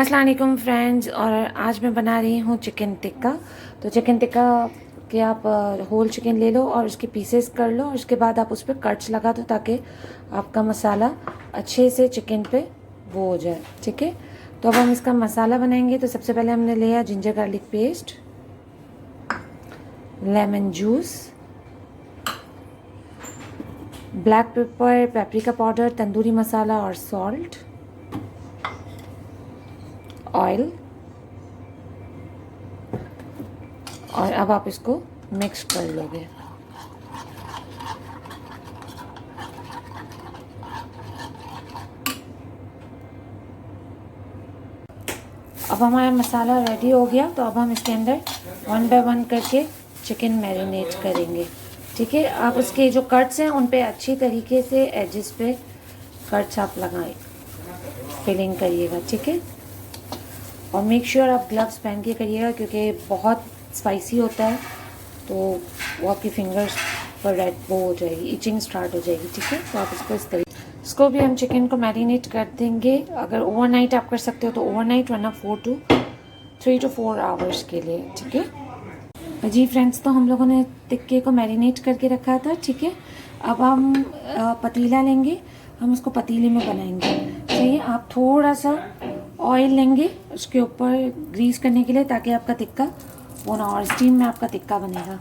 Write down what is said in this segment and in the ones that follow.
अस्सलाम वालेकुम फ्रेंड्स। और आज मैं बना रही हूँ चिकन टिक्का। तो चिकन टिक्का के आप होल चिकन ले लो और उसके पीसेस कर लो और उसके बाद आप उस पर कट्स लगा दो ताकि आपका मसाला अच्छे से चिकन पे वो हो जाए। ठीक है, तो अब हम इसका मसाला बनाएंगे। तो सबसे पहले हमने लिया ginger garlic paste, lemon juice, black pepper, paprika powder, tandoori masala और सॉल्ट, ऑयल। और अब आप इसको मिक्स कर लोगे। अब हमारा मसाला रेडी हो गया। तो अब हम इसके अंदर 1 बाय 1 करके चिकन मैरिनेट करेंगे। ठीक है, आप उसके जो कट्स हैं उन पे अच्छी तरीके से एजेस पे कट्स आप लगाएं, फिलिंग करिएगा। ठीक है, और मेक श्योर आप ग्लव्स पहन के करिएगा क्योंकि बहुत स्पाइसी होता है तो वो आपकी फिंगर्स पर रेड वो हो जाएगी, इचिंग स्टार्ट हो जाएगी। ठीक है, तो आप इसको भी हम चिकन को मैरिनेट कर देंगे। अगर ओवरनाइट आप कर सकते हो तो ओवरनाइट, वरना 3 to 4 आवर्स के लिए। ठीक है जी फ्रेंड्स, तो हम लोगों ने टिक्के को मैरिनेट करके रखा था। ठीक है, अब हम पतीला लेंगे, हम उसको पतीले में बनाएंगे। चाहिए आप थोड़ा सा ऑयल लेंगे उसके ऊपर ग्रीस करने के लिए ताकि आपका टिक्का वो ना, और स्टीम में आपका टिक्का बनेगा।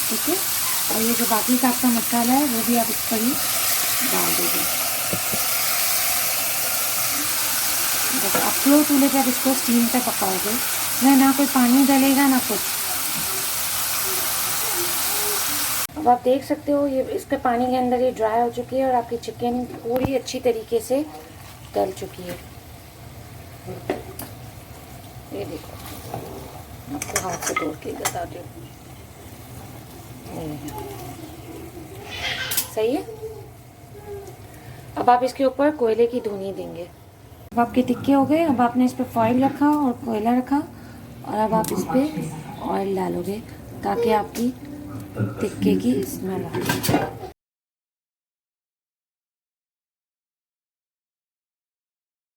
ठीक है, और ये जो बाकी का आपका मसाला है वो भी आप इस पर ही डाल दोगे। बस आप स्लो चूल्हे पर इसको स्टीम पे पकाओगे, इसमें ना कोई पानी डलेगा ना कुछ। अब आप देख सकते हो ये इसके पानी के अंदर ये ड्राई हो चुकी है और आपकी चिकन पूरी अच्छी तरीके से गल चुकी है। ये देखो, आपको हाथ से तोड़ के बताती हूँ। सही है, अब आप इसके ऊपर कोयले की धुनी देंगे। अब आपके टिक्के हो गए। अब आपने इस पर फॉइल रखा और कोयला रखा और अब आप इस पर ऑयल डालोगे ताकि आपकी टिक्के की स्मेल आए।